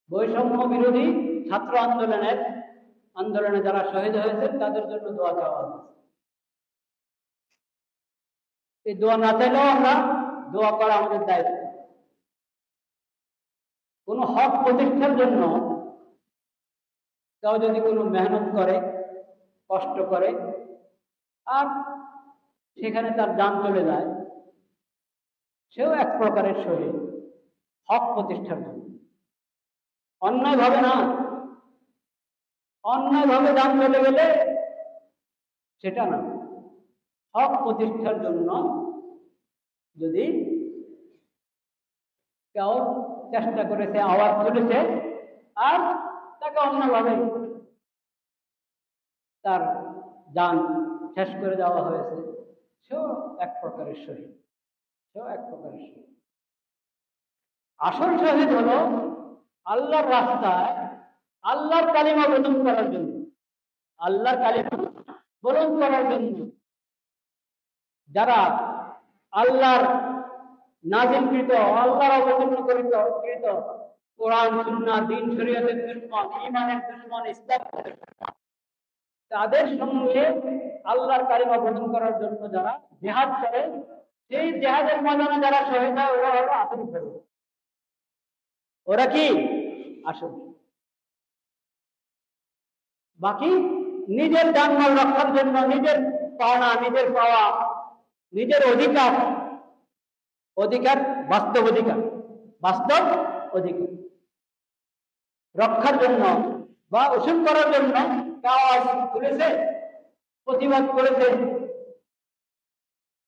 বৈষম্য বিরোধী ছাত্র আন্দোলনে যারা শহীদ হয়েছেন তাদের জন্য দোয়া চাওয়া হয়েছে। এই দোয়া না চাইলেও আমরা দোয়া করা আমাদের দায়িত্ব। কোনো হক প্রতিষ্ঠার জন্য কেউ যদি কোনো মেহনত করে, কষ্ট করে, আর সেখানে তার জান চলে যায়, সেও এক প্রকারের শহীদ, হক প্রতিষ্ঠার জন্য। অন্যায়ভাবে না, অন্যায়ভাবে জান চলে গেলে সেটা না, হক প্রতিষ্ঠার জন্য যদি কেউ চেষ্টা করেছে, আওয়াজ তুলেছে, আর তাকে অন্যভাবে তার জান শেষ করে দেওয়া হয়েছে, সেও এক প্রকারের শহীদ, সেও এক প্রকারের শহীদ। আসল শহীদ হলো আল্লাহর রাস্তায় আল্লাহর কালিমা বলন করার জন্য, আল্লাহর কালিমা বলন করার জন্য যারা আল্লাহর নাজিলকৃত, আল্লাহর অবতীর্ণকৃত কোরআন, সুন্নাহ, দ্বীন, শরীয়তের দুশমন, ঈমানের দুশমন, ইসলামের দুশমন, তাদের সঙ্গে আল্লাহর কালিমা বলন করার জন্য যারা জিহাদ করে, সেই জিহাদের ময়দানে যারা শহীদ হয়, ওরা হলো আসল শহীদ। ওরা কি আসল। বাকি নিজের জানমাল রক্ষার জন্য, নিজের পাওনা, নিজের পাওয়া, নিজের অধিকার, বাস্তব অধিকার রক্ষার জন্য বা উসুল করার জন্য আওয়াজ তুলেছে, প্রতিবাদ করেছে,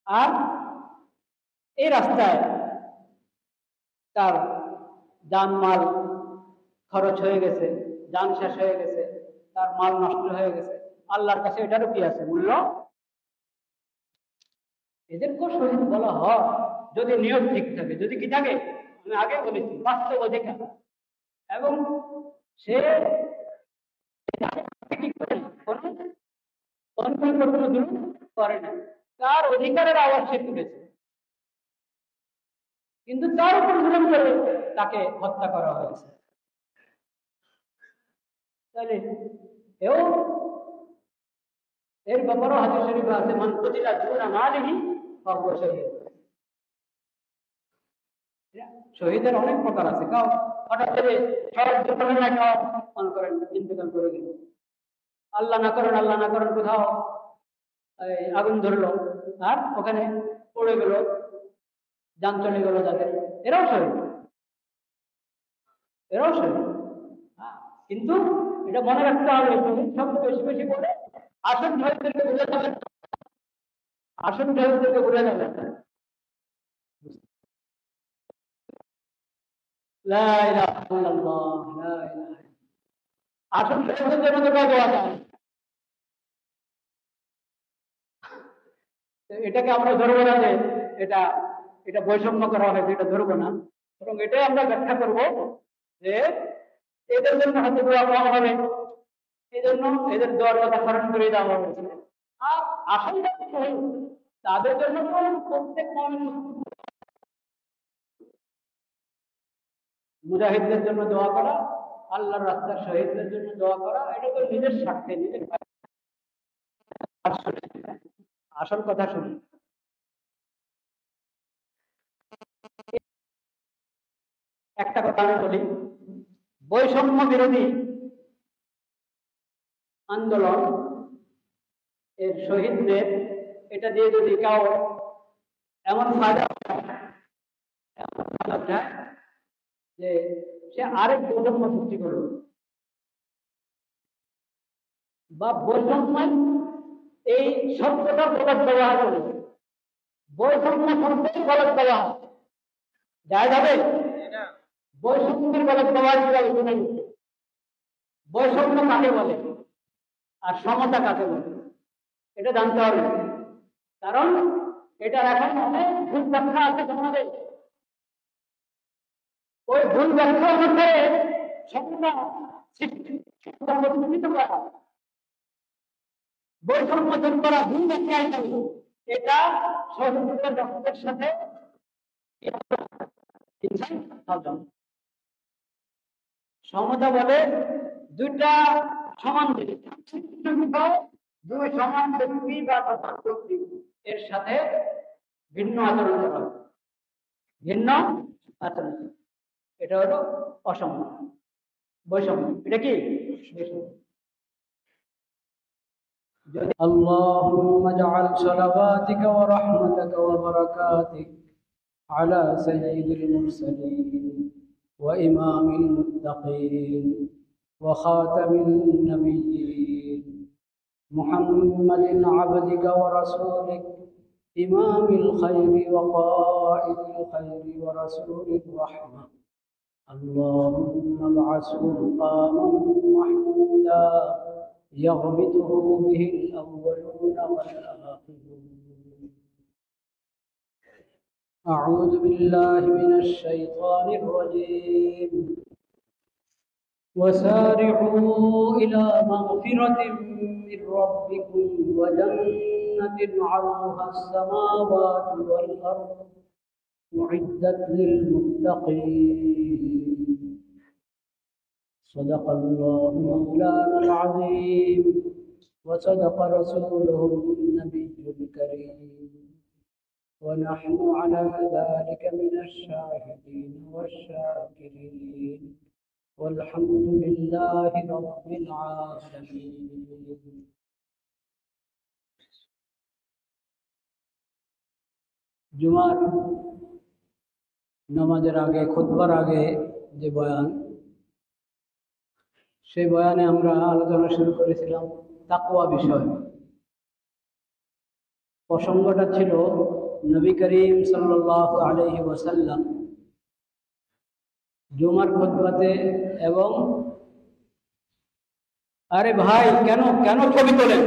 আর এই রাস্তায় তার জানমাল খরচ হয়ে গেছে, জান শেষ হয়ে গেছে, তার মাল নষ্ট হয়ে গেছে, আল্লাহর কাছে এটারও কি আছে, মূল্য? এদেরকেও শহীদ বলা হয় যদি নিয়ত ঠিক থাকে, যদি কি থাকে, আমি আগে বলেছি, বাস্তব অধিকার, এবং সে করে না, তার অধিকারের আওয়াজ সে তুলেছে, কিন্তু তার উপর জুলুম করে তাকে হত্যা করা হয়েছে। তাহলে এর ব্যাপারেও হাদিস শরীফে আছে, মান কুতিলা দুনা মালিহি ফাহুয়া শহীদ। শহীদের অনেক প্রকার আছে। কাউ হঠাৎ করে মনে করেন ইন্তেকাল করে গেল, আল্লাহ না করেন কোথাও আগুন ধরলো, আর ওখানে পড়ে গেল, জান চলে গেল যাদের, এরাও শহীদ। কিন্তু এটা মনে রাখতে হবে, শহীদ শব্দ বেশি বেশি বলে আসল শহীদদেরকে ভুলে যাবেন, আসল শহীদদেরকে ভুলে যাবেন। লা ইলাহা ইল্লাল্লাহ, লা ইলাহা। আসল শহীদদের জন্য দোয়া যায়। এটাকে আমরা ধরবো না যে এটা বৈষম্য করা হয়েছে, এটা ধরবো না, এবং এটাই আমরা ব্যাখ্যা করব যে এদের জন্য হয়তো দোয়া কম হবে, এই জন্য এদের দোয়ার কথা স্মরণ করে দেওয়া হয়েছে। আর আসল তাদের জন্য প্রত্যেক মুজাহিদদের জন্য দোয়া করা, আল্লাহর রাস্তার শহীদদের জন্য দোয়া করা, এটা তো নিজের স্বার্থে, নিজের আসল কথা শুনি। একটা কথা আমি বলি, বৈষম্য বিরোধী আন্দোলন এর শহীদদের এটা দিয়ে যদি কেউ এমন ফায়দা যে সে আরেক বৈষম্য সৃষ্টি করল, বা বৈষম্য এই শব্দটা গলত ব্যবহার করল, বৈষম্য শব্দই গলত ব্যবহার যায় যাবে, বৈষম্যের গলত ব্যবহার কিভাবে শুনে, বৈষম্য কাকে বলে আর সমতা কাকে বলে এটা জানতে হবে। কারণ এটার এখন অনেক ভুল ব্যাখ্যা আছে সমাজে, ওই ভুল ব্যাখ্যা অনুসারে বৈষম্য দূর করা ভুল ব্যাখ্যা, এটা শহীদের রক্তের সাথে সমতা বলে দুইটা সমান ব্যক্তি, দুই সমান ব্যক্তি বা ব্যক্তি এর সাথে ভিন্ন আচরণ করা, ভিন্ন আচরণ, এটা হলো অসম, বৈষম্য। এটা কি? اللهم اجعل صلواتك ورحمتك وبركاتك على سيد المرسلين وإمام المتقين وخاتم النبيين محمد عبدك ورسولك إمام الخير وقائد الخير ورسول الرحمة. اللهم ابعثه مقاما محمودا يغبطه به الأولون والآخرون. أعوذ بالله من الشيطان الرجيم. وسارعوا إلى مغفرة من ربكم وجنة عرضها السماوات والأرض أعدت للمتقين. صدق الله مولانا العظيم وصدق رسوله النبي الكريم ونحن على ذلك من الشاهدين والشاكرين والحمد لله رب العالمين. জুমার নামাজের আগে, খুতবার আগে যে বয়ান, সেই বয়ানে আমরা আলোচনা শুরু করেছিলাম তাকওয়া বিষয়। প্রসঙ্গটা ছিল নবী করিম সাল্লাল্লাহু আলাইহি ওয়াসাল্লাম জুমার খুতবাতে এবং আরে ভাই কেন কেন ছবি তোলেন?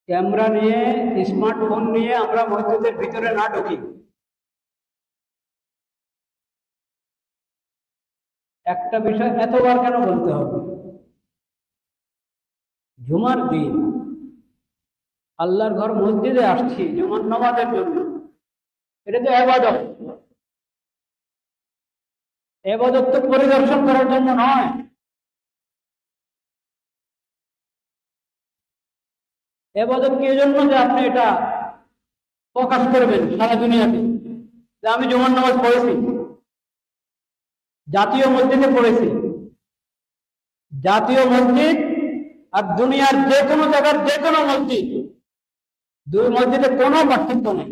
ক্যামেরা নিয়ে, স্মার্টফোন নিয়ে আমরা মসজিদের ভিতরে না ঢুকি। একটা বিষয় এতবার কেন বলতে হবে? জুমার দিন আল্লাহর ঘর মসজিদে আসছি জুমার নামাজের জন্য, এটা তো ইবাদত। ইবাদত তো পরিদর্শন করার জন্য নয়। ইবাদত কি জন্য যে আপনি এটা প্রকাশ করবেন সারা দুনিয়াতে যে আমি জুমার নামাজ পড়েছি, জাতীয় মসজিদে পড়েছি। জাতীয় মসজিদ আর দুনিয়ার যে কোনো জায়গার যে কোনো মসজিদ, দুই মসজিদে কোনো পার্থক্য নেই।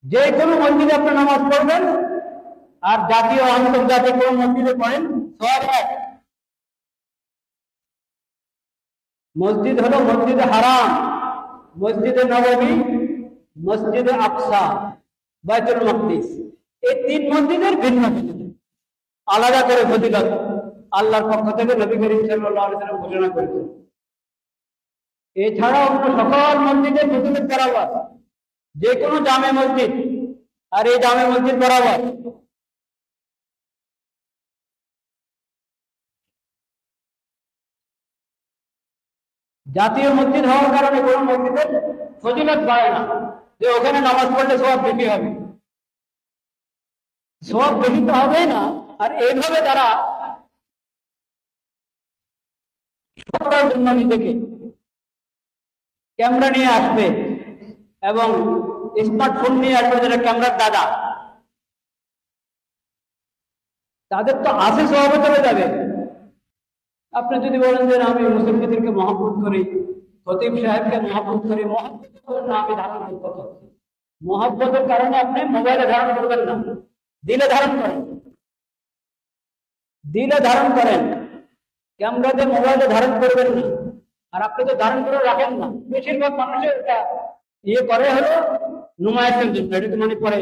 যে কোনো মসজিদে আপনি নামাজ পড়বেন আর জাতীয় আন্তর্জাতিক কোনো মসজিদে পড়েন, সব এক। মসজিদ হলো মসজিদে হারাম, মসজিদে নববী, মসজিদে আকসা, বাইতুল মাকদিস। এই তিন মসজিদের ভিন্ন ভিন্ন আলাদা করে ফজিলত আল্লাহর পক্ষ থেকে নবী করিম সাল্লাল্লাহু আলাইহি ওয়াসাল্লাম ঘোষণা করেছেন। এছাড়া অন্য সকল মসজিদের ফজিলত বরাবর, যে কোনো জামে মসজিদ আর এই জামে মসজিদ বরাবর। জাতীয় মসজিদ হওয়ার কারণে কোনো মসজিদের ফজিলত বাড়ে না যে ওখানে নামাজ পড়লে সওয়াব বেশি হবে। সওয়াব বেশি তো হবে না। আর এইভাবে তারা সবার জন্য নিজেকে ক্যামেরা নিয়ে আসবে এবং স্মার্টফোন নিয়ে আসবে, যেটা ক্যামেরার দাদা, তাদের তো আছে সওয়াবে চলে যাবে। আপনি যদি বলেন যে আমি মুসলমানদেরকে মহব্বত করি, খতিব সাহেবকে মহব্বত করি, মহব্বত না আমি ধারণ করতে পারছি। মহব্বতের কারণে আপনি মোবাইলে ধারণ করবেন না, দিলে ধারণ করেন, দিলে ধারণ করেন, ক্যামেরাতে মোবাইলে ধারণ করবেন না। আর আপনি তো ধারণ করে রাখেন না। বেশিরভাগ মানুষের এটা ইয়ে করে হলো নুমায়াতের জন্য, এটা মানে পরে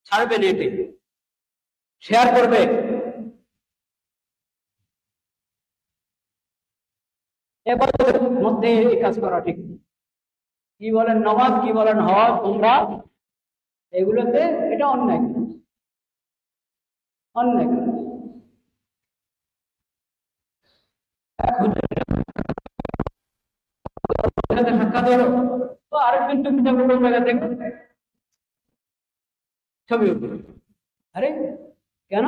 ছাড়বে নেটে, শেয়ার করবে। এবাদতের মধ্যে এই কাজ করা ঠিক। কি বলেন নামাজ, কি বলেন হজ, উমরা, এগুলোতে এটা অন্যায়, অন্যায়। সাক্ষাৎ হলো, তো আরেকজন তুমি যাবো কোন জায়গা থেকে ছবি উঠবে, আরে কেন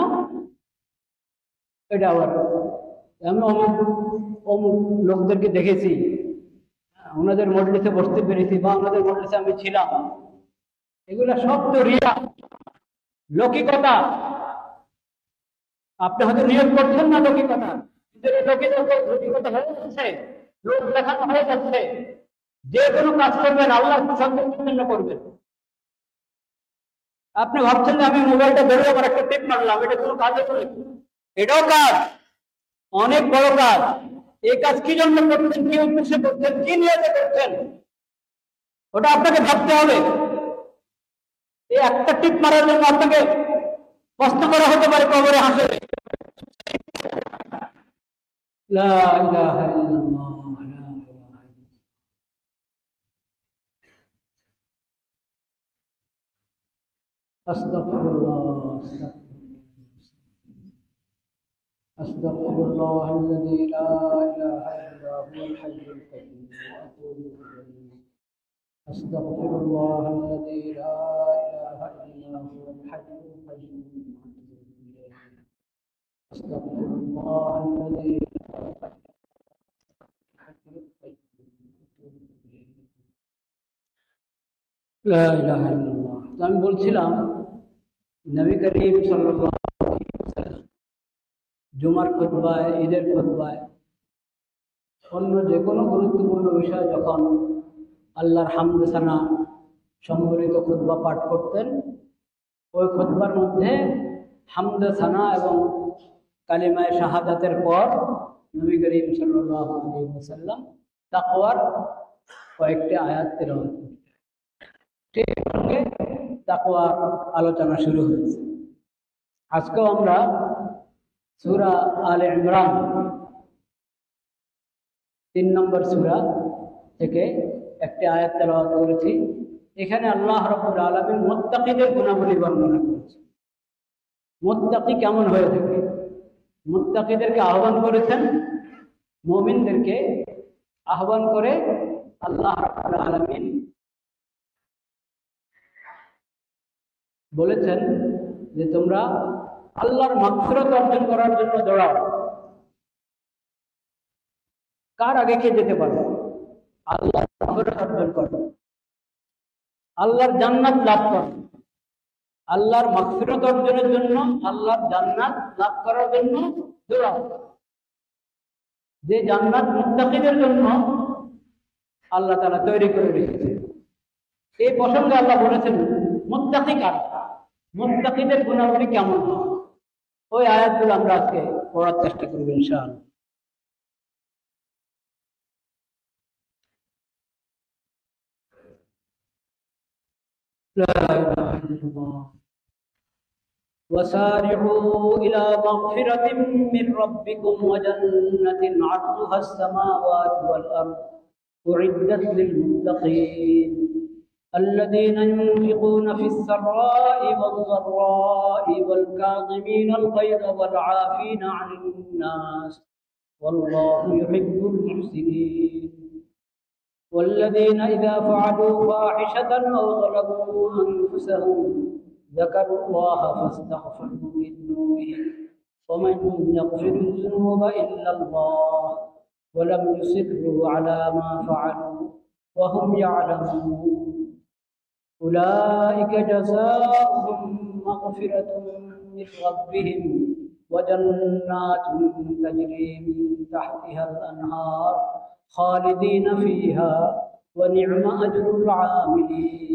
এটা আবার আমি অমুক অমুক লোকদেরকে দেখেছি, ওনাদের মজলিসে বসতে পেরেছি বা ওনাদের মজলিসে আমি ছিলাম, এগুলা সব তো রিয়া, লৌকিকতা। আপনি হয়তো নিয়োগ করছেন না লৌকিকতা, কিন্তু এই লৌকিকতা হয়ে যাচ্ছে, লোক দেখানো হয়ে যাচ্ছে। যে কোনো কাজ করবেন আল্লাহ সন্তুষ্টির জন্য করবেন। আপনি ভাবছেন যে আমি মোবাইলটা ধরে আবার একটা টিপ মারলাম, এটা কোনো কাজে করে, এটাও কাজ, অনেক বড় কাজ। এই কাজ কি জন্য করছেন, কি উদ্দেশ্যে করছেন, কি নিয়তে করছেন, ওটা আপনাকে ভাবতে হবে। এই একটা টিপ মারার জন্য আপনাকে প্রশ্ন করা হতে পারে কবরে হাসরে। লা ইলাহা ইল্লাল্লাহ, লা ইলাহা ইল্লাল্লাহ। আস্তাগফিরুল্লাহ, আস্তাগফিরুল্লাহ আল্লাযী লা ইলাহা ইল্লা হুয়াল হাইয়ুল কাইয়্যুম ওয়া আতুবু ইলাইহি। আস্তাগফিরুল্লাহ আল্লাযী লা ইলাহা ইল্লা হুয়াল হাইয়ুল কাইয়্যুম ওয়া আতুবু ইলাইহি। আস্তাগফিরুল্লাহ আল্লাযী লা ইলাহা ইল্লাল্লাহ। তো আমি বলছিলাম নবী করিম সাল্লাল্লাহু আলাইহি ওয়াসাল্লাম জুমার খুতবায়, ঈদের খুতবায়, অন্য যে কোনো গুরুত্বপূর্ণ বিষয় যখন আল্লাহর হামদ সানা সম্বলিত খুতবা পাঠ করতেন, ওই খুতবার মধ্যে হামদ সানা এবং কালিমায়ে শাহাদাতের পর নবী করিম সাল্লাল্লাহু আলাইহি ওয়াসাল্লাম তাকওয়ার কয়েকটি আয়াত তেলাওয়াত করতেন। ঠিক সঙ্গে তাকওয়ার আলোচনা শুরু হয়েছে। আজকেও আমরা সূরা আলে ইমরান 3 নম্বর সূরা থেকে একটি আয়াত তেলাওয়াত করেছি। এখানে আল্লাহ রাব্বুল আলামিন মুত্তাকিদের গুণাবলী বর্ণনা করেছেন। মুত্তাকি কেমন হয়ে থাকে, মুত্তাকিদেরকে আহ্বান করেছেন, মুমিনদেরকে আহ্বান করে আল্লাহ রাব্বুল আলামিন বলেছেন যে তোমরা আল্লাহর মাগফিরাত অর্জন করার জন্য দৌড়াও। কার আগে কে যেতে পারবে? আল্লাহর মাগফিরাত অর্জন করো, আল্লাহর জান্নাত লাভ করো। আল্লাহর মাগফিরাত অর্জনের জন্য, আল্লাহর জান্নাত লাভ করার জন্য দৌড়াও। যে জান্নাত মুত্তাকিদের জন্য আল্লাহ তাআলা তৈরি করে রেখেছেন। এই প্রসঙ্গে আল্লাহ বলেছেন মুত্তাকি কারা, মুত্তাকিদের গুণাবলী কেমন হয়, ওই আয়াতগুলো আমরা আজকে পড়ার চেষ্টা করব ইনশাআল্লাহ। লা ইলাহা ইল্লাল্লাহ। وسارعوا إلى مغفرة من ربكم وجنة عرضها السماوات والأرض أعدت للمتقين الذين ينفقون في السراء والضراء والكاظمين الغيظ والعافين عن الناس والله يحب المحسنين والذين إذا فعلوا فاحشة أو ظلموا أنفسهم ذكروا الله فاستغفروا لذنوبهم ومن يغفر الذنوب إلا الله ولم يصروا على ما فعلوا وهم يعلمون أولئك جزاؤهم مغفرة من ربهم وجنات تجري من تحتها الأنهار خالدين فيها ونعم أجر العاملين।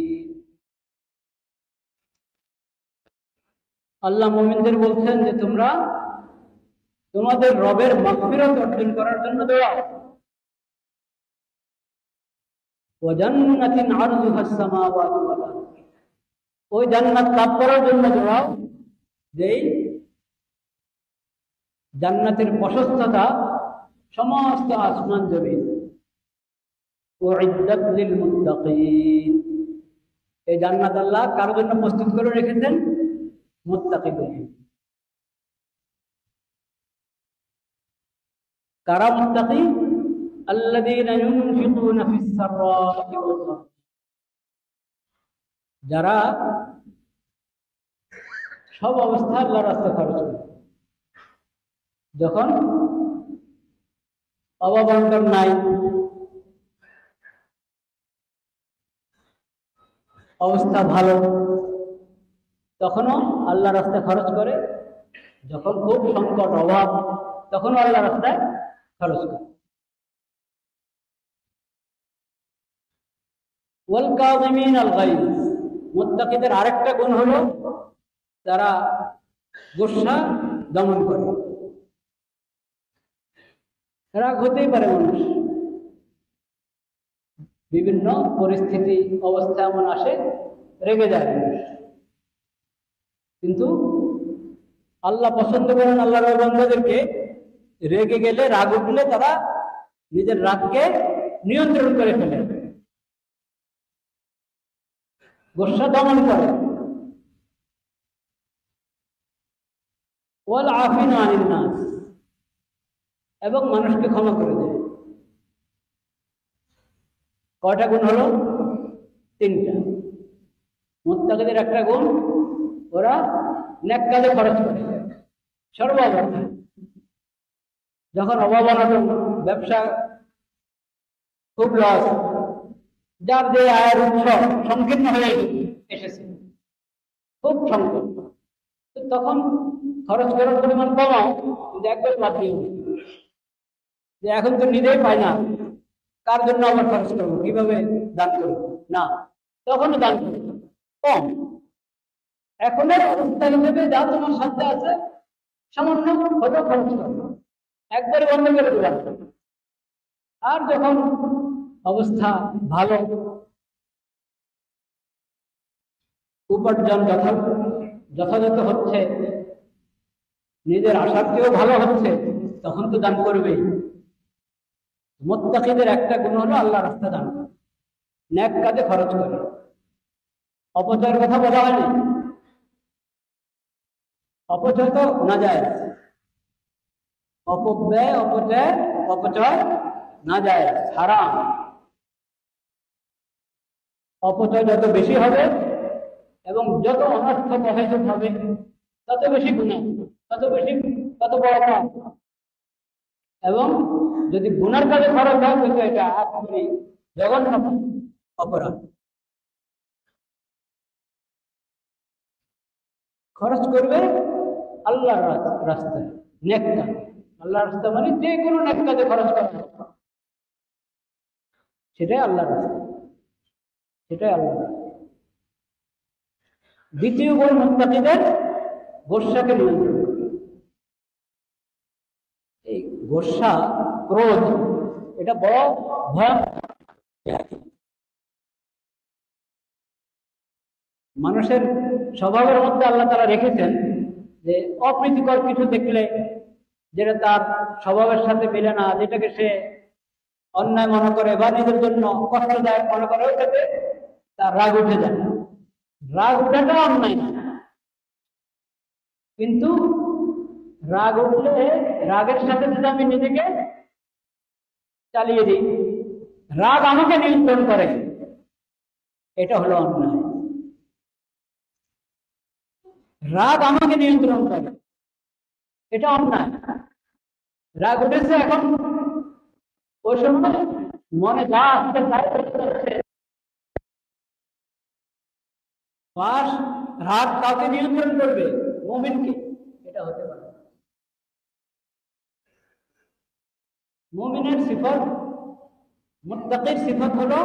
আল্লাহ মুমিনদের বলছেন যে তোমরা তোমাদের রবের মাগফিরাত অর্জন করার জন্য দৌড়াও। ওয়া জান্নাতিন আরযুহাস সামাওয়াতু ওয়াল আরদ, ওই জান্নাত লাভ করার জন্য দৌড়াও যেই জান্নাতের প্রশস্ততা সমস্ত আসমান জমিন। উইদ্দাত লিল মুত্তাকিন, এই জান্নাত আল্লাহ কার জন্য প্রস্তুত করে রেখেছেন? মুত্তাকিদের। কারা মুত্তাকি? আল্লাযীনা ইউনফিকুনা ফিস সাররা'i ওয়াদ-দাররা, যারা সব অবস্থায় আল্লাহর রাস্তায় খরচ করে, যখন অভাব অনটন নাই, অবস্থা ভালো, তখনও আল্লাহ রাস্তায় খরচ করে, যখন খুব সংকট অভাব তখনও আল্লাহ রাস্তায় খরচ করে। ওয়াল কাযিমিন আল গাইজ, মুত্তাকিদের আরেকটা গুণ হলো তারা গোসা দমন করে। রাগ হতেই পারে, মানুষ বিভিন্ন পরিস্থিতি অবস্থা এমন আসে রেগে যায় মানুষ, কিন্তু আল্লাহ পছন্দ করেন আল্লাহর বান্দাদেরকে রেগে গেলে, রাগ উঠলে তারা নিজের রাগকে নিয়ন্ত্রণ করে ফেলে, গোসা দমন করে। ওয়াল আফিনা আনিন নাস, এবং মানুষকে ক্ষমা করে দেয়। কয়টা গুণ হলো? তিনটা। মুত্তাকিদের একটা গুণ, ওরা নেক কাজে খরচ করে সর্বাবস্থায়। যখন অভাব অনটন, ব্যবসা খুব লস, যার যে আয়ের উৎস সংকীর্ণ হয়ে এসেছে, খুব সংকট, তখন খরচ করার পরিমাণ কমাও, কিন্তু একবার বাদ দিয়ে যে এখন তো নিজেই পাই না, কার জন্য আবার খরচ করবো, কিভাবে দান করবো, না, তখনও দান করবো কম। এখনের অবস্থা হিসেবে যা তোমার সাথে আছে সামান্য হলেও খরচ করবো, একবারে বন্ধ করে দিলাম। আর যখন অবস্থা ভালো, উপার্জন যথাযথ হচ্ছে, নিজের আশার চেয়েও ভালো হচ্ছে, তখন তো দান করবেই। মুত্তাকিদের একটা গুণ হলো আল্লাহ রাস্তা দান করে, নেক কাজে খরচ করে। অপচয়ের কথা বলা হয়নি, অপচয় তো না যায়, অপব্যয় অপচয় না যায়, হারাম। অপচয় যত বেশি হবে এবং যত অনর্থ প্রয়োজন হবে, তত বেশি গুনাহ, তত বড় পাপ। এবং যদি গুনার কাজে খরচ হয়, কিন্তু এটা আপনি জঘন্য অপরাধ। খরচ করবে আল্লাহর রাস্তায়, নেক কাজ। আল্লাহর রাস্তা মানে যে কোনো নেক কাজে খরচ করা, সেটাই আল্লাহর রাস্তা, সেটাই আল্লাহর রাস্তা। দ্বিতীয় গুণ মুত্তাকিদের, গোসাকে নিয়ন্ত্রণ করে। এই গোসা, ক্রোধ, এটা বড় ভয়ানক। মানুষের স্বভাবের মধ্যে আল্লাহ তাআলা রেখেছেন যে অপ্রীতিকর কিছু দেখলে, যেটা তার স্বভাবের সাথে মেলে না, যেটাকে সে অন্যায় মনে করে বা নিজের জন্য কষ্টদায়ক মনে করে, ওটাতে তার রাগ উঠে যায়। রাগ উঠাটা অন্যায় না, কিন্তু রাগ উঠলে রাগের সাথে যদি আমি নিজেকে চালিয়ে দিই, রাগ আমাকে নিয়ন্ত্রণ করে, এটা হলো অন্যায়। রাগ আমাকে নিয়ন্ত্রণ করে, এটা অন্যায়। রাগ উঠেছে, এখন ওই সময় মনে যা আসছে রাগ কাউকে নিয়ন্ত্রণ করবে, মুমিনকে, এটা হতে পারে। মুমিনের সিফত, মুত্তাকির সিফত হলো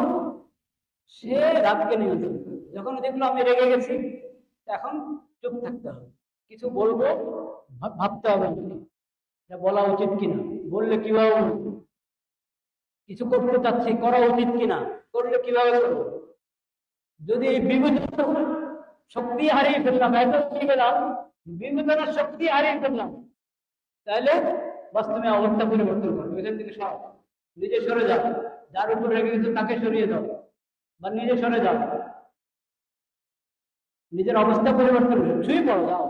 সে রাগকে নিয়ন্ত্রণ করে। যখন দেখলো আমি রেগে গেছি, এখন চুপ থাকতে হবে, কিছু বলবো ভাবতে হবে এটা বলা উচিত কিনা, বললে কিভাবে বলবো, কিছু করতে চাচ্ছি, করা উচিত কিনা, করলে কিভাবে করবো। যদি এই বিবেচনা শক্তি হারিয়ে ফেললাম, এত গেলাম, বিবেচনার শক্তি হারিয়ে ফেললাম, তাহলে বাস্তবে অবস্থা পরিবর্তন করবে। এখান থেকে সব নিজে সরে যাও, যার উপর রেগে গেছে তাকে সরিয়ে দাও, বা নিজে সরে যাও, নিজের অবস্থা পরিবর্তন করে শুয়ে পড়ো, যাও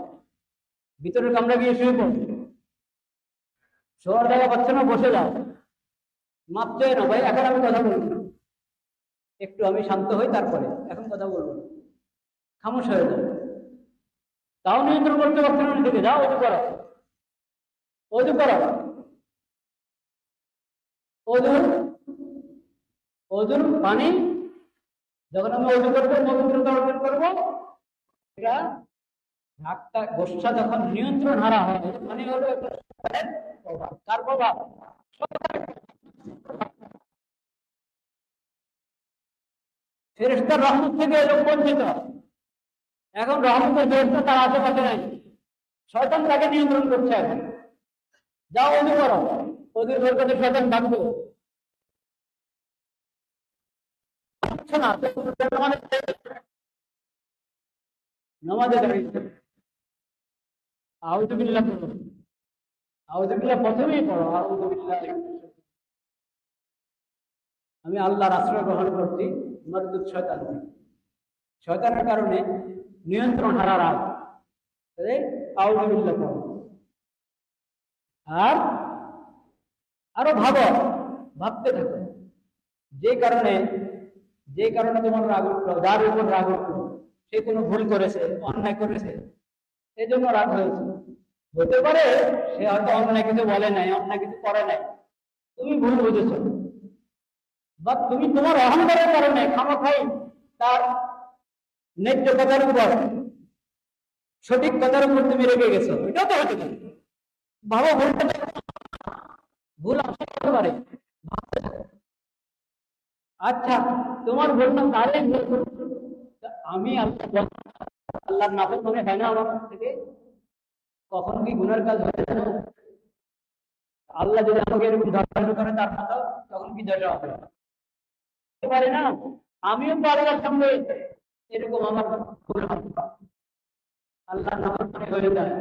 ভিতরের কামরা গিয়ে শুয়ে পড়ো, শোয়ার জায়গা পাচ্ছে না, বসে যাও, মাপ চাই না, ভাই এখন আমি কথা বলবো, একটু আমি শান্ত হই, তারপরে এখন কথা বলবো। খামোশ হয়ে যাবে। তাও নিয়ন্ত্রণ করতে পারছে না, থেকে যাও অজু করো, অজু করো, অজুর অজুর পানি যখন আমি অজু করবো, পবিত্রতা অর্জন করবো, এটা রাগটা গোসা যখন নিয়ন্ত্রণ হারা হয়, মানে হলো প্রভাব। কার প্রভাব? ফেরেশতার রহমত থেকে এলোক বঞ্চিত। এখন রহমতের ফেরেশতা তার আশেপাশে নাই, শয়তান তাকে নিয়ন্ত্রণ করছে। এখন যাও অজু করো, অজুর বরকতে শয়তান ভাগবে না। নামাজে দাঁড়িয়েছে, আউযুবিল্লাহ পড়ো, আউযুবিল্লাহ প্রথমেই পড়ো, আউযুবিল্লাহ। আমি আল্লাহর আশ্রয় গ্রহণ করছি মরদুদ শয়তান থেকে। শয়তানের কারণে নিয়ন্ত্রণ হারার রাগ, আউযুবিল্লাহ পড়ো। আর আরো ভাবো, ভাবতে থাকো যে কারণে তোমার রাগ উঠলো, যার উপর রাগ উঠলো, সে কোনো ভুল করেছে, অন্যায় করেছে, এই জন্য রাগ হয়েছে। হতে পারে সে হয়তো অন্যায় কিছু বলে নাই, অন্যায় কিছু করে নাই, তুমি ভুল বুঝেছো, বা তুমি তোমার অহংকারের কারণে খামোখাই তার ন্যায্য কথার উপর, সঠিক কথার উপর তুমি রেগে গেছো, এটাও তো হতে পারে। ভাবো ভুলটা, ভুল আসতে পারে, ভাবতে থাকো। আচ্ছা, তোমার ভুলটা তারই ভুল, আমি আল্লাহর নাফরমানি মনে হয় না আমার থেকে, কখন কি গুনার কাজ হয়েছে না? আল্লাহ যদি আমাকে এরকম ধ্বংস করে তার মতো, তখন কি দশা হবে? পারে না, আমিও তো আল্লাহর সঙ্গে এরকম আমার ভুল হবে, আল্লাহর নাফরমানি হয়ে যায়।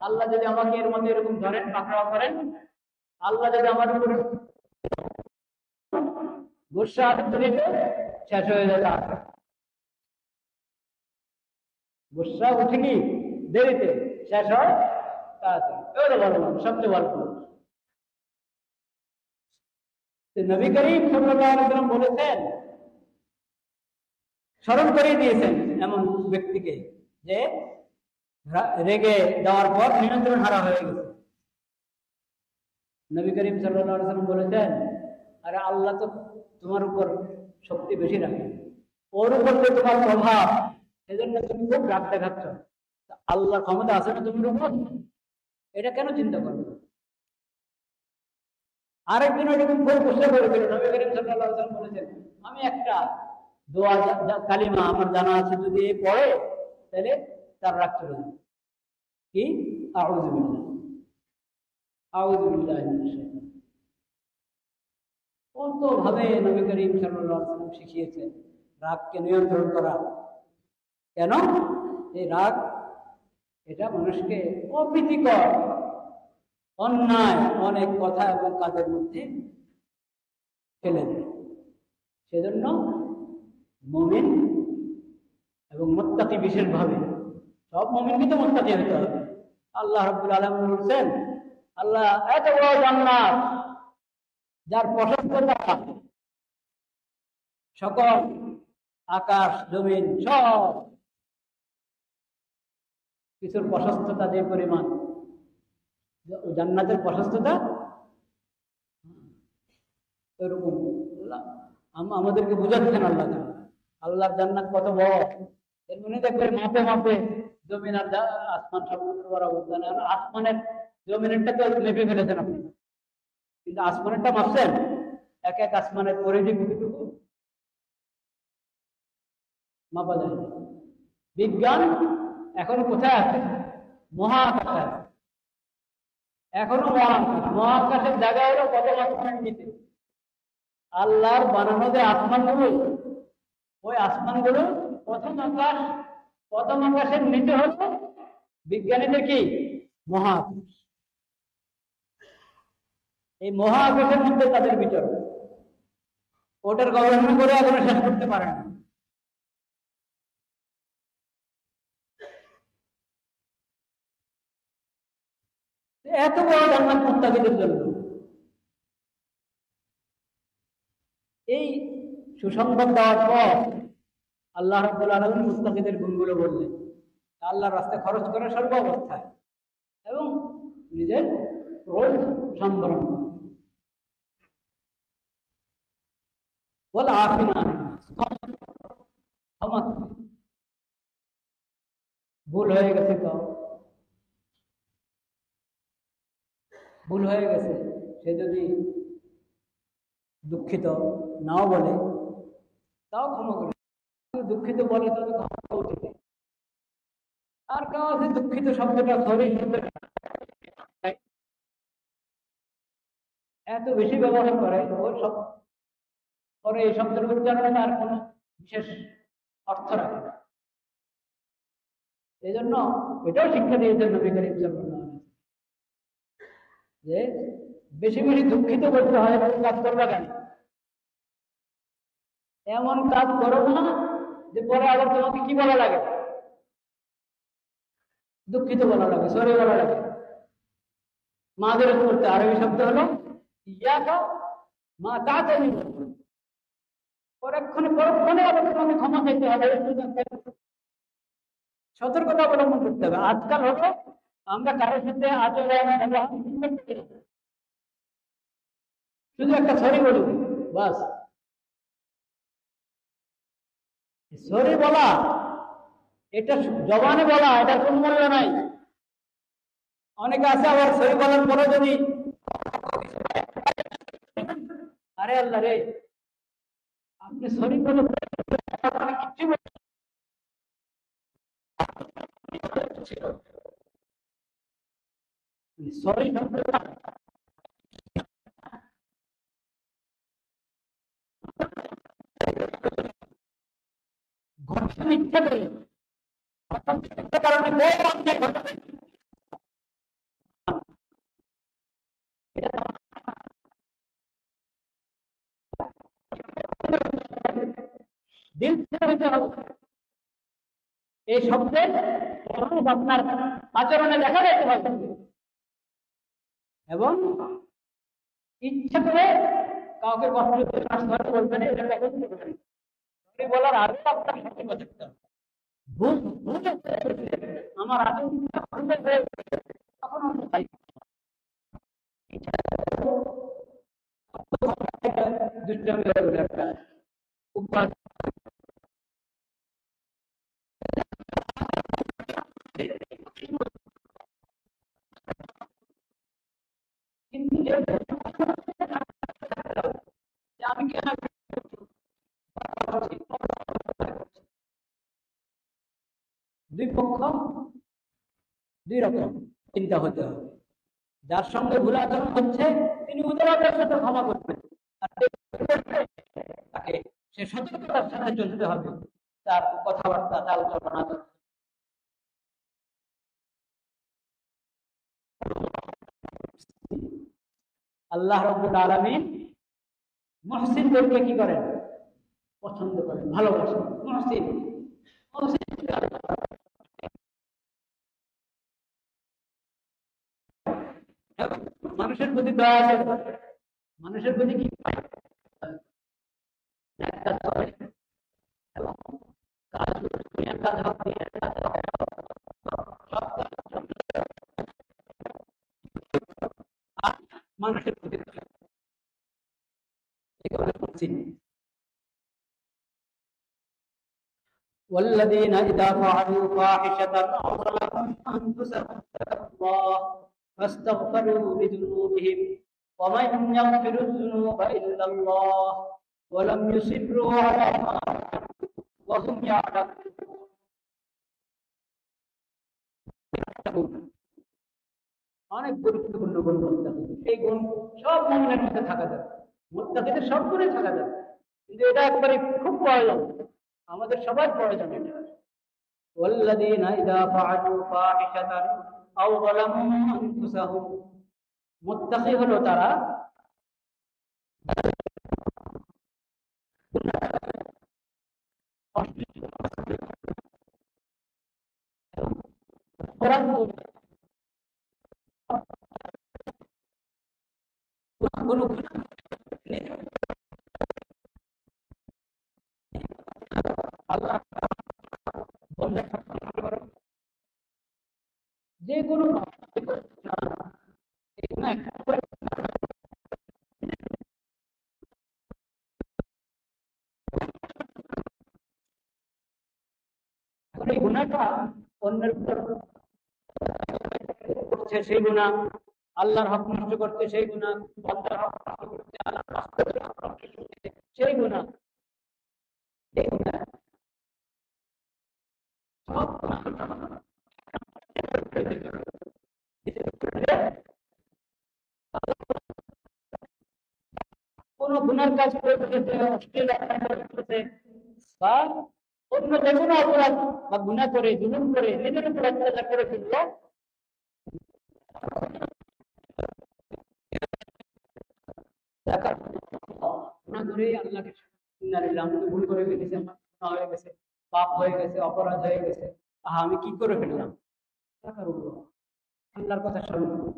আল্লাহ যদি আমাকে এর মধ্যে এরকম ধরেন, পাকড়াও করেন, আল্লাহ যদি আমার উপর গুসা শেষ হয়ে যায়, গুসা উঠেনি দেরিতে, শেষ হয় তাড়াতাড়ি। বললাম সবচেয়ে ভালো। নবী করিম সাল্লাল্লাহু আলাইহি ওয়াসাল্লাম বলেছেন, স্মরণ করিয়ে দিয়েছেন এমন ব্যক্তিকে যে রেগে যাওয়ার পর নিয়ন্ত্রণ হারা হয়ে গেছে। নবী করিম সাল্লাল্লাহু আলাইহি ওয়াসাল্লাম বলেছেন, আরে আল্লাহ তো তোমার উপর শক্তি বেশি রাখে, ওর উপর তো তোমার প্রভাব, সেজন্য তুমি খুব রাগ দেখাচ্ছ। আল্লাহর ক্ষমতা আছে না তোমার উপর, এটা কেন চিন্তা করবে? আরেকদিন ওইরকম খুব গুসা করেছিল। নবী করিম সাল্লাল্লাহু আলাইহি ওয়াসাল্লাম বলেছেন, আমি একটা দোয়া কালিমা আমার জানা আছে, যদি পড়ে তাহলে তার রাগ চলে যাবে। কি? আউযু বিল্লাহ, আউযু বিল্লাহি মিনাশ শাইতানির। কত ভাবে নবী করিম সাল্লাল্লাহু আলাইহি ওয়াসাল্লাম শিখিয়েছেন রাগকে নিয়ন্ত্রণ করা। কেন? এই রাগ এটা মানুষকে অপ্রীতিকর, অন্যায় অনেক কথা এবং কাজের মধ্যে ফেলে দেয়। সেজন্য মুমিন এবং মুত্তাকি বিশেষভাবে, সব মুমিনকে তো মুত্তাকি হতে হবে। আল্লাহ রাব্বুল আলামিন বলেছেন, আল্লাহ এত বড় জান্নাত, যার প্রশস্ততা সকল আকাশ জমিন সব কিছুর প্রশস্ততা যে পরিমাণ, জান্নাতের প্রশস্ততা এরকম আমাদেরকে বুঝাচ্ছেন আল্লাহ। আল্লাহর জান্নাত কত বড়, এর মানে দেখবেন মাপে মাপে জমিন আর আসমান সমুদ্র বরাবর। আসমানের জমিনেরটা তো মেপে ফেলেছেন আপনি, কিন্তু আসমানেরটা মাপছেন? এক এক আসমানের পরিধি কতটুকু মাপা যায়। বিজ্ঞান এখন কোথায় আছে? মহাকাশে আছে। এখনো মহাকাশের জায়গা হলো কত আসমানের নিচে। আল্লাহর বানানো যে আসমানগুলো, ওই আসমানগুলো প্রথম আকাশের নিচে হলো বিজ্ঞানীদের কি মহাকাশ। এই মহাকাশের মধ্যে তাদের বিচরণ, ওটার গবেষণা করে এখনো শেষ করতে পারে না। এত বড় জান্নাত মুত্তাকিদের জন্য। এই সুসংবাদ দেওয়ার পর আল্লাহ রাব্বুল আলামিন মুত্তাকিদের গুণগুলো বললেন। আল্লাহর রাস্তায় খরচ করে সর্ব অবস্থায় এবং নিজের রোজ সম্বরণ বল আফিনা ক্ষমা করে। ভুল হয়ে গেছে তো ভুল হয়ে গেছে, সে যদি দুঃখিত নাও বলে তাও ক্ষমা করে। দুঃখিত বলে তবে ক্ষমা উচিত। আর কেউ আছে দুঃখিত শব্দটা সরি শব্দটা এত বেশি ব্যবহার করে, ওর সব পরে এই শব্দের উচ্চারণে আর কোনো বিশেষ অর্থ রাখে না। এই জন্য এটাও শিক্ষা দিয়েছেন নবী করিম সাল্লাল্লাহু আলাইহি ওয়াসাল্লাম যে বেশি বেশি দুঃখিত করতে হয়, এমন কাজ করবে কেন? এমন কাজ করো না যে পরে আবার তোমাকে কি বলা লাগে, দুঃখিত বলা লাগে, সরি বলা লাগে। মাযরত করতে আরবি শব্দ হলো ইয়াকা মা তাতানি, পরক্ষণে আবার তোমাকে ক্ষমা চাইতে হবে, সতর্কতা অবলম্বন করতে হবে। আজকাল হলো আমরা কারোর সাথে আচরণ শুধু একটা সরি বলি বাস। সরি বলা এটা জবানে বলা, এটার কোন মূল্য নাই। অনেকে আছে আবার সরি বলার পরে যদি আরে আল্লাহ রে আপনি সরি বলে সরি ঘটনা ইচ্ছা করে কারণে দিল হইতে হবে। এই শব্দের আপনার আচরণে দেখা যেতে হবে এবং ইচ্ছা করে কাউকে কষ্ট বলবেন এটা বলার আগে আপনার সতর্ক থাকতে হবে। আমার আমি কেন দুই পক্ষ দুই রকম চিন্তা হতে হবে। যার সঙ্গে ভুল আচরণ হচ্ছে তিনি উদারতার সাথে ক্ষমা করবেন, আর তাকে সে সতর্কতার সাথে চলতে হবে, তার কথাবার্তা তার আলোচনা। আল্লাহ রাব্বুল আলামিন মুহসিনদেরকে কি করেন? পছন্দ করেন, ভালোবাসেন। মুহসিন মানুষের প্রতি দয়া আছে, মানুষের প্রতি কি মানুষের প্রতি والذين إذا فعلوا فاحشة أو ظلموا أنفسهم ذكروا الله فاستغفروا لذنوبهم ومن يغفر الذنوب إلا الله ولم يصروا على ما وهم يعلمون। অনেক গুরুত্বপূর্ণ গুণ মুত্তাকি, এই গুণ সব মুমিনের মধ্যে থাকা যায়, মুত্তাকিদের সব গুণে থাকা যায়, কিন্তু এটা একবারে খুব প্রয়োজন, আমাদের সবার প্রয়োজন এটা। والذين إذا فعلوا فاحشة أو ظلموا أنفسهم, মুত্তাকি হলো তারা আল্লাহ যে কোনো এই গুণাটা অন্যের উপর করছে সেই গুণা, আল্লাহর হক নষ্ট করতে সেই গুণা, বান্দার হক নষ্ট করতে আল্লাহর হক নষ্ট করতে সেই গুণা, এই গুণা সব কোন গুনার কাজ করে ফেলেছে, অশ্লীলতা বা অন্য যে কোনো অপরাধ বা গুণা করে জুলুম করে নিজের উপর অত্যাচার করে ফেললো, গুণা করেই আল্লাহকে আমি তো ভুল করে ফেলেছি, আমার গুনাহ হয়ে গেছে, পাপ হয়ে গেছে, অপরাধ হয়ে গেছে, আমি কি করে ফেললাম, আল্লাহর কথা স্মরণ করুন।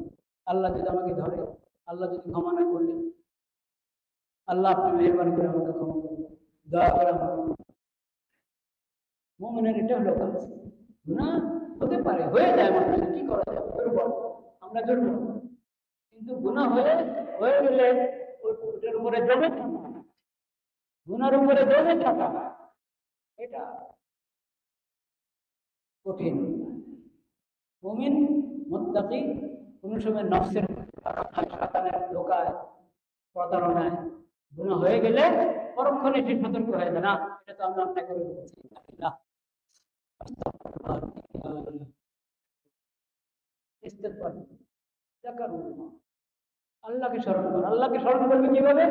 আল্লাহ যদি আমাকে ধরে, আল্লাহ যদি ক্ষমা না করলেন, আল্লাহ আপনি মেহরবানি করে আমাকে ক্ষমা করুন, দয়া করে মুমিনের এটা হলো কাজ। গুনাহ হতে পারে, হয়ে যায়, মানুষের কি করা যাবে, দুর্বল, আমরা দুর্বল, কিন্তু গুনাহ হয়ে গেলে ওটার উপরে জমে থাকা, গুনার উপরে জমে থাকা এটা কঠিন। মুমিন মুত্তাকি কোন সময় নফসের শয়তানের ধোঁকায়, প্রতারণায় গুনাহ হয়ে গেলে পরক্ষণে সে সতর্ক হয়ে যায়, না এটা তো আমি অন্যায় করে ফেলেছি, ইস্তেগফার, যাকারুল্লাহ, আল্লাহকে স্মরণ করো। আল্লাহকে স্মরণ করবে কিভাবে?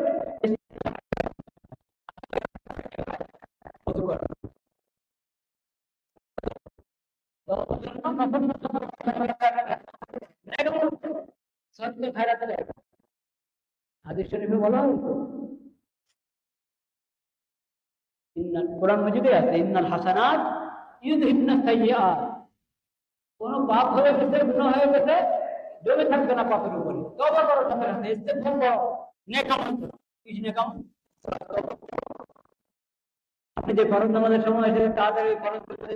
হাদিস শরীফে বলা হয়েছে, কোরআন মাজিদে আছে, ইন্নাল হাসানাত ইউযহিবনা সাইয়্যাত, কোন পাপ হয়ে গেছে, গুনাহ হয়ে গেছে, জমে থাকবে না পাপের উপরে, তওবা করো, সাথে সাথে ইস্তেগফার করো, নেক আমল করো। কি নেক আমল? আপনি যে ফরজ নামাজের সময় এসে তাড়াতাড়ি ফরজ করতে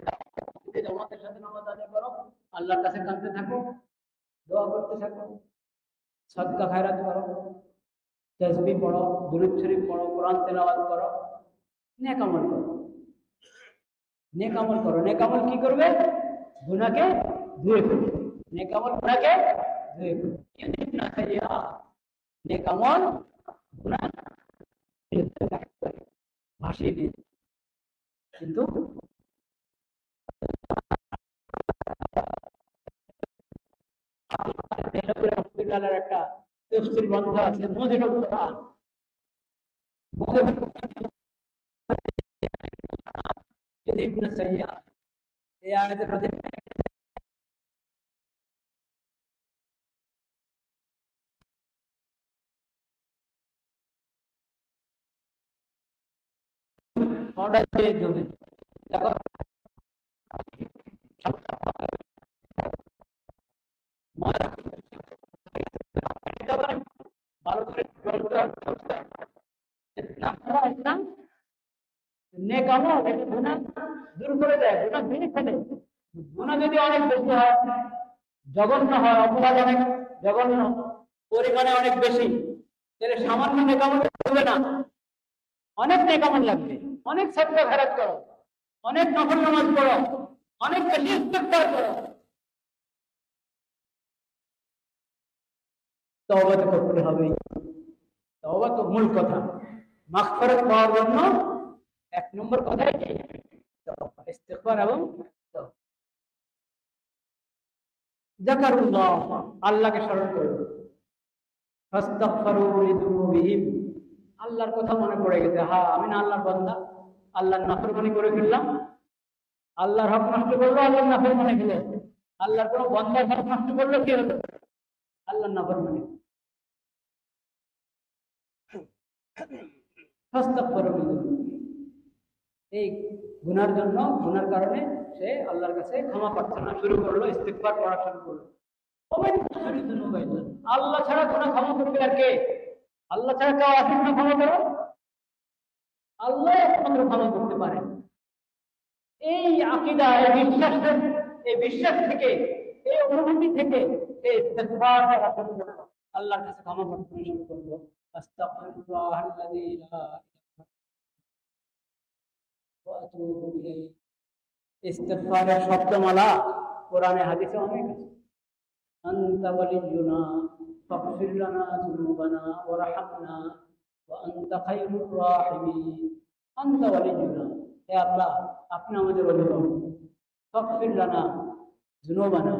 জামাতের সাথে নামাজ আদায় করো, আল্লাহর কাছে কাঁদতে থাকো, দোয়া করতে থাকো, সাদকা খায়রাত করো, তাসবিহ পড়ো, দুরূদ শরীফ পড়ো, কোরআন তেলাওয়াত করো, নেক আমল করো, নেক আমল করো। নেক আমল কি করবে? গুনাহকে ধুয়ে ফেলবে, নেক আমল গুনাহকে ধুয়ে ফেলবে। নেক আমল গুনাহ ভাসিয়ে দিবে। কিন্তু একটা তফসির গ্রন্থ আছে, মুজিবুল কোরআন, ইবনে সাইয়্যাদ, এই আয়াতের প্রতি অর্ডার দিয়ে দেবে, ভালো করে নেক আমল এটা গুনাহ দূর করে দেয়, গুনাহ ভেঙে ফেলে। গুনাহ যদি অনেক বেশি হয়, জঘন্য হয়, অপরাধ অনেক জঘন্য পরিমাণে অনেক বেশি, তাহলে সামান্য নেক আমল হবে না, অনেক নেক আমল লাগবে, অনেক সাদকা খায়রাত করো, অনেক নফল নামাজ পড়ো, অনেক বেশি ইস্তেগফার করো, তওবা তো করতে হবে। তওবা তো মূল কথা, মাগফিরাত পাওয়ার জন্য এক নম্বর কথাই কি? তওবা, ইস্তেগফার এবং যাকারুল্লাহ, আল্লাহকে স্মরণ করো, ফাস্তাগফিরু লিযুনুবিহিম, আল্লাহর কথা মনে পড়ে গেছে, হ্যাঁ আমি না আল্লাহর বান্দা, আল্লাহর নাফরমানি করে ফেললাম, আল্লাহর হক নষ্ট করলো, আল্লাহর নাফরমানি হলো, আল্লাহর কোনো বান্দার হক নষ্ট করলো, কি হলো? আল্লাহর নাফরমানি। ফাস্তাগফিরু লিযুনুবিহিম, এই গুনার জন্য, গুনার কারণে সে আল্লাহর কাছে ক্ষমা প্রার্থনা শুরু করলো, ইস্তিগফার করা শুরু করলো। আল্লাহ ছাড়া গুনাহ ক্ষমা করবে আর কে? আল্লাহ ছাড়া কেউ আসেন না ক্ষমা করো? আল্লাহ একমাত্র ক্ষমা করতে পারে। এই আকীদা, এই বিশ্বাস থেকে, এই অনুভূতি থেকে এই ইস্তিগফার করা শুরু করব, আল্লাহর কাছে ক্ষমা প্রার্থনা শুরু করব। আস্তাগফিরুল্লাহাল্লাযী লা ইলাহা ওয়া আতুবু ইলাইহি। ইস্তিগফারের শব্দমালা কোরআনে হাদিসে অনেক আছে। আনতা ওয়ালিয়ুনা ফাগফির লানা যুনুবানা ওয়ারহামনা ওয়া আনতা খায়রুর রাহিমিন। আনতা ওয়ালিয়ুনা, হে আল্লাহ আপনি আমাদের অভিভাবক। ফাগফির লানা যুনুবানা,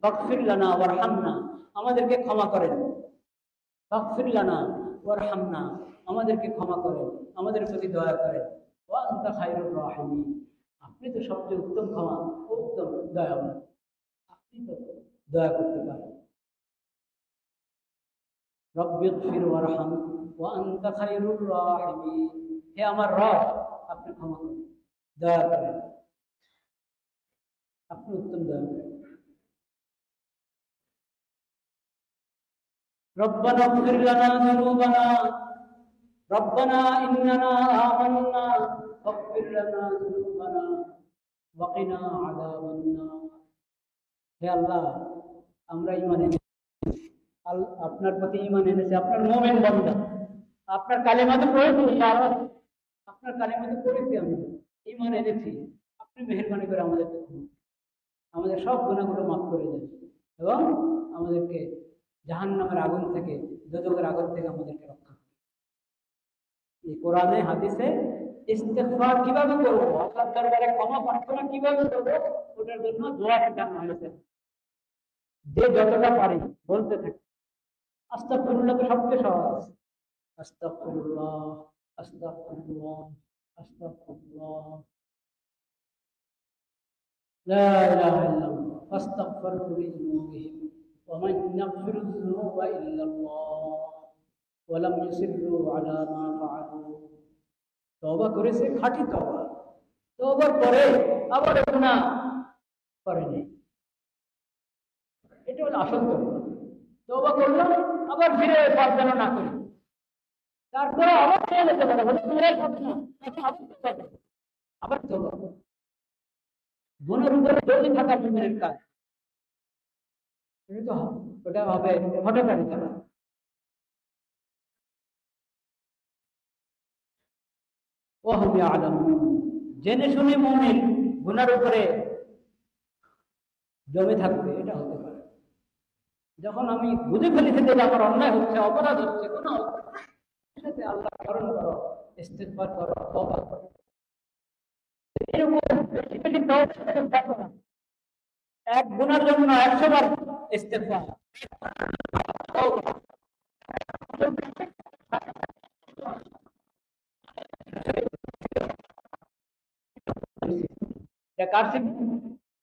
ফাগফির লানা ওয়ারহামনা, আমাদেরকে ক্ষমা করেন। ফাগফির লানা ওয়ারহামনা, আমাদেরকে ক্ষমা করেন, আমাদের প্রতি দয়া করেন। ওয়া আনতা খায়রুর রাহিমিন, আপনি তো সবচেয়ে উত্তম ক্ষমা, উত্তম দয়াবান, আপনি তো দয়া করতে পারেন। রব্বিগফির ওয়ারহাম ওয়া আনতা খায়রুর রাহিমিন, হে আমার রব আপনি ক্ষমা করেন, দয়া করেন, আপনি উত্তম দয়া করেন। রব্বানা ইগফির লানা যুনুবানা, রব্বানা ইন্নানা আমান্না ফাগফির লানা যুনুবানা ওয়া কিনা আযাবান নার। হে আল্লাহ আমরা ঈমান এনেছি, আপনার প্রতি ঈমান এনেছি, আপনার মুমিন বান্দা, আপনার কালেমা তো পড়েছি, আপনার কালেমা তো পড়েছি, আমরা ঈমান এনেছি। আপনি মেহেরবানি করে আমাদের সব গুনাহগুলো মাফ করে দেন এবং আমাদেরকে জাহান্নামের আগুন থেকে, দোজখের আগুন থেকে আমাদেরকে রক্ষা করুন। এই কোরআনে হাদিসে ইস্তিগফার কিভাবে করব, আল্লাহর দরবারে ক্ষমা প্রার্থনা কিভাবে করব, ওটার জন্য দোয়া শেখানো হয়েছে। যে যতটা পারি বলতে থাকি। আস্তাগফিরুল্লাহ তো সবচেয়ে সহজ। আস্তাগফিরুল্লাহ, আস্তাগফিরুল্লাহ, আস্তাগফিরুল্লাহ, লা ইলাহা ইল্লাল্লাহ, ফাস্তাগফিরু লিযুনুবিহিম ওয়া মান ইয়াগফিরু যুনুবা ইল্লাল্লাহ ওয়া লাম ইউসিররু আলা মা ফাআলু। তওবা করেছে, খাঁটি তওবা, তওবার পরে আবার গুনাহ করেনি, এটা হলো আসল তওবা। তওবা করলাম আবার ফিরে পাপ যেন না করি, তারপরে আবার ফিরে যেতে পারে, আবার তওবা। গুনাহের উপরে দৌড়ে থাকা মুমিনের কাজ, ওটা হবে হঠকারী করা। ওয়াহুম ইয়ালামুন, জেনে শুনে মুমিন গুনার উপরে জমে থাকবে, এটা হতে পারে। যখন আমি বুঝে ফেলেছি যে আমার অন্যায় হচ্ছে, অপরাধ হচ্ছে, গুনাহ হচ্ছে, সেটাতে আল্লাহ স্মরণ করো, ইস্তিগফার করো, তওবা করো। এরকম বেশি বেশি তওবা করো না। এক গুনার জন্য 100 বার ইস্তিগফার। এটা কার সিফাত?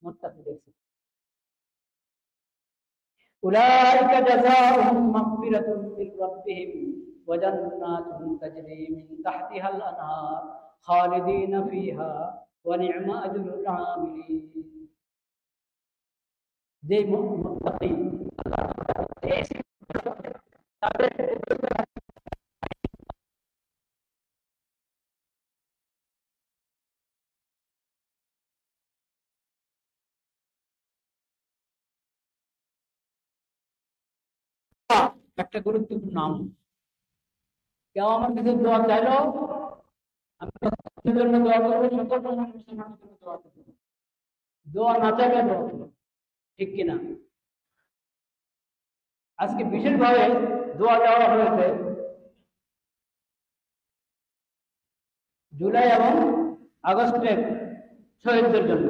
মুত্তাকিদের সিফাত। উলাইকা জাযাউহুম মাগফিরাতুম মির রাব্বিহিম ওয়া জান্নাতুন তাজরি মিন তাহতিহাল আনহার খালিদিনা ফিহা ওয়া নি'মা আজরুল আমিলিন। যে মুত্তাকি তাদের একটা গুরুত্বপূর্ণ নাম। কেউ আমার কাছে দোয়া চাইলো, আমি তার জন্য দোয়া করবো, সকল মানুষের জন্য দোয়া করবো। দোয়া না চাইলে দোয়া করবো, ঠিক কিনা? আজকে বিশেষভাবে দোয়া দেওয়া হয়েছে জুলাই এবং আগস্টের শহীদদের জন্য।